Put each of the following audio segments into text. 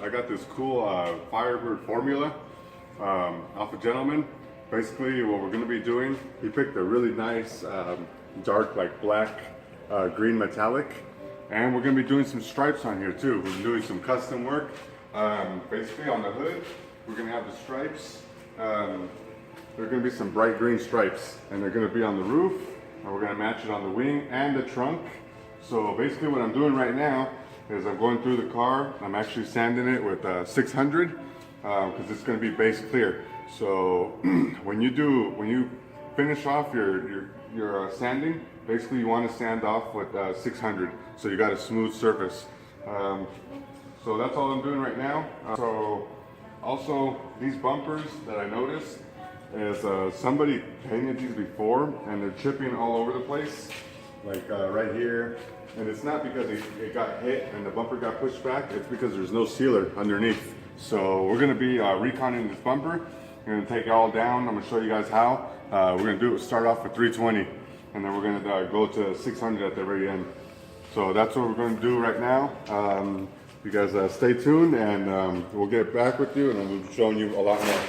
I got this cool Firebird Formula off a gentleman. Basically what we're going to be doing, he picked a really nice dark like black green metallic, and we're going to be doing some stripes on here too. We're doing some custom work. Basically on the hood we're going to have the stripes. There are going to be some bright green stripes, and they're going to be on the roof, and we're going to match it on the wing and the trunk. So basically what I'm doing right now is I'm going through the car. I'm actually sanding it with 600 because it's going to be base clear. So when you finish off your sanding, basically you want to sand off with 600, so you got a smooth surface. So that's all I'm doing right now. So also these bumpers that I noticed is somebody painted these before, and they're chipping all over the place, like right here. And it's not because it got hit and the bumper got pushed back, it's because there's no sealer underneath. So we're gonna be reconning this bumper. We're gonna take it all down. I'm gonna show you guys how. We're gonna start off with 320, and then we're gonna go to 600 at the very end. So that's what we're gonna do right now. You guys stay tuned, and we'll get back with you, and we'll be showing you a lot more.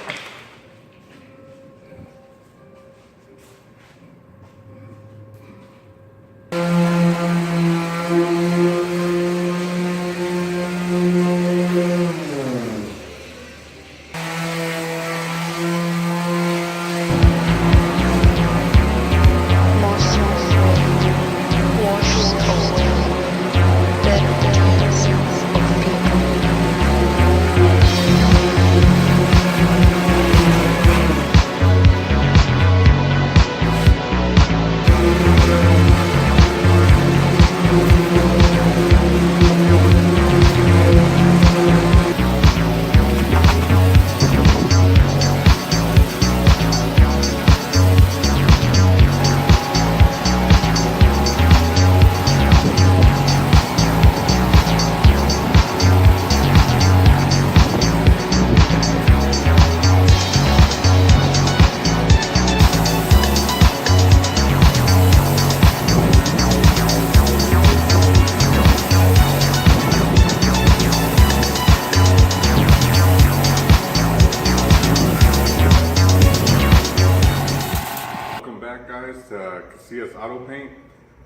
Casillas Auto Paint.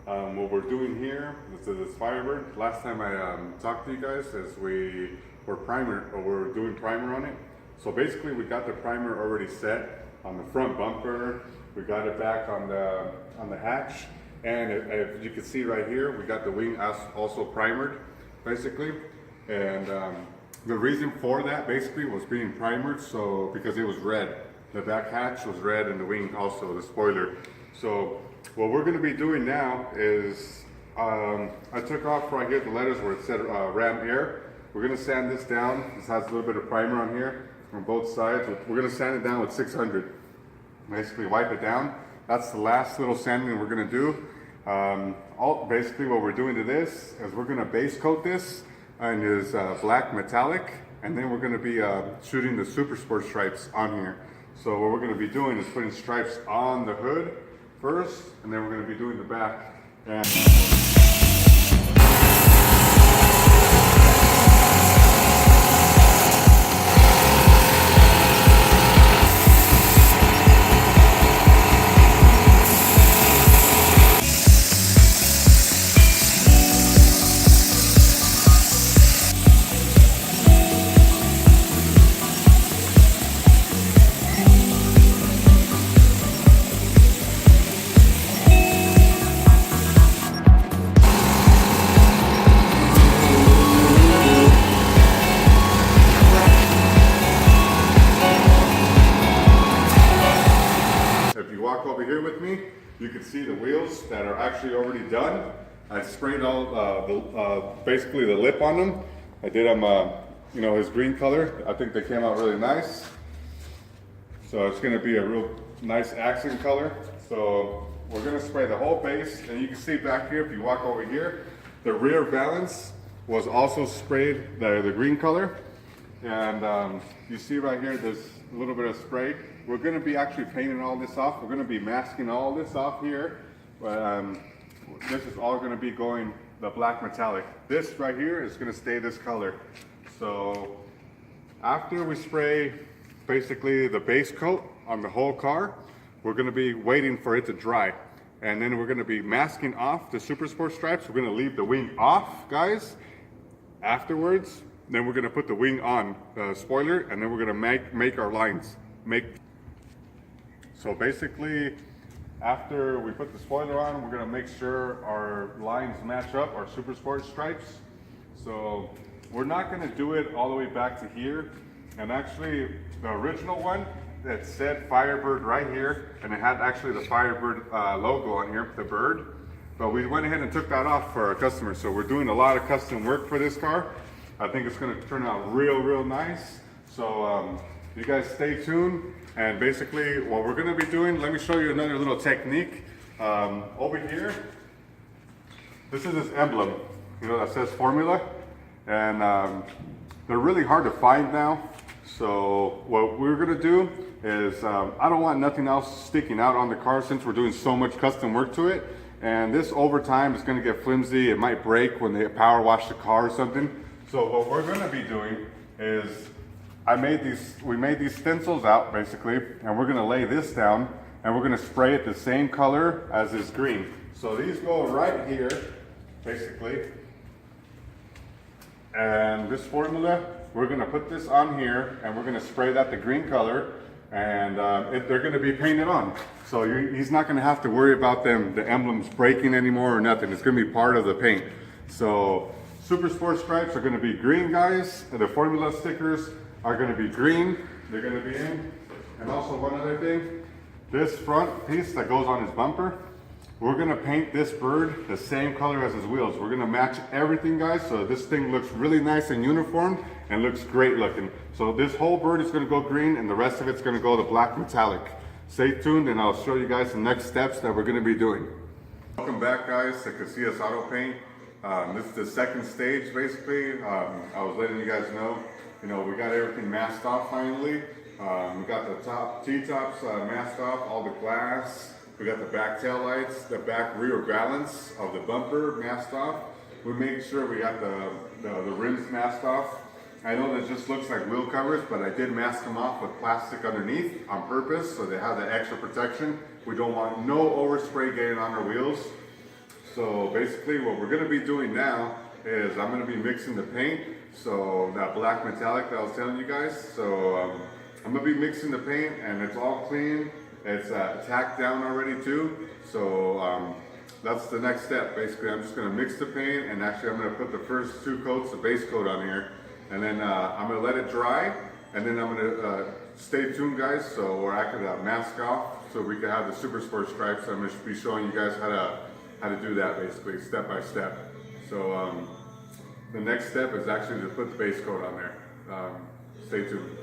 What we're doing here, this is Firebird. Last time I talked to you guys is we're doing primer on it. So basically we got the primer already set on the front bumper. We got it back on the hatch, and if you can see right here, we got the wing also primered basically. And the reason for that basically was being primered, so because it was red. The back hatch was red, and the wing also, the spoiler. So what we're going to be doing now is, I took off right here the letters where it said Ram Air. We're going to sand this down. This has a little bit of primer on here on both sides. We're going to sand it down with 600. Basically wipe it down. That's the last little sanding we're going to do. Basically what we're doing to this is we're going to base coat this in this black metallic, and then we're going to be shooting the Super Sport stripes on here. So what we're going to be doing is putting stripes on the hood first, and then we're going to be doing the back. Over here with me, you can see the wheels that are actually already done. I sprayed all basically the lip on them. I did them, you know, his green color. I think they came out really nice. So it's going to be a real nice accent color. So we're going to spray the whole base, and you can see back here, if you walk over here, the rear valance was also sprayed the green color. And you see right here, there's a little bit of spray. We're going to be actually painting all this off. We're going to be masking all this off here. But this is all going to be going the black metallic. This right here is going to stay this color. So after we spray basically the base coat on the whole car, we're going to be waiting for it to dry. And then we're going to be masking off the Super Sport stripes. We're going to leave the wing off, guys. Afterwards, then we're going to put the wing on the spoiler, and then we're going to make our lines. So basically, after we put the spoiler on, we're going to make sure our lines match up, our Super Sport stripes. So we're not going to do it all the way back to here. And actually, the original one, that said Firebird right here, and it had actually the Firebird logo on here, the bird. But we went ahead and took that off for our customers. So we're doing a lot of custom work for this car. I think it's going to turn out real nice. So you guys stay tuned. And basically what we're going to be doing, let me show you another little technique. Over here, this is this emblem, you know, that says Formula. And they're really hard to find now. So what we're going to do is, I don't want nothing else sticking out on the car since we're doing so much custom work to it. And this over time is going to get flimsy. It might break when they power wash the car or something. So what we're going to be doing is, we made these stencils out basically, and we're going to lay this down, and we're going to spray it the same color as this green. So these go right here, basically. And this formula, we're going to put this on here, and we're going to spray that the green color, and they're going to be painted on. So he's not going to have to worry about the emblems breaking anymore or nothing. It's going to be part of the paint. So Super Sport stripes are going to be green, guys. The formula stickers are going to be green. They're going to be in. And also one other thing, this front piece that goes on his bumper, we're going to paint this bird the same color as his wheels. We're going to match everything, guys, so this thing looks really nice and uniform and looks great looking. So this whole bird is going to go green, and the rest of it's going to go the black metallic. Stay tuned, and I'll show you guys the next steps that we're going to be doing. Welcome back, guys, to Casillas Auto Paint. This is the second stage, basically. I was letting you guys know, we got everything masked off finally. We got the T-tops masked off, all the glass. We got the back tail lights, the back rear valence of the bumper masked off. We made sure we got the rims masked off. I know that just looks like wheel covers, but I did mask them off with plastic underneath on purpose, so they have that extra protection. We don't want no overspray getting on our wheels. So basically what we're gonna be doing now is I'm gonna be mixing the paint. So that black metallic that I was telling you guys. So I'm gonna be mixing the paint, and it's all clean. It's tacked down already too. So that's the next step. Basically, I'm just gonna mix the paint, and actually I'm gonna put the first 2 coats of base coat on here. And then I'm gonna let it dry, and then I'm gonna stay tuned, guys, so I could mask off so we can have the Super Sport stripes. I'm gonna be showing you guys how to do that, basically, step by step. So the next step is actually to put the base coat on there. Stay tuned.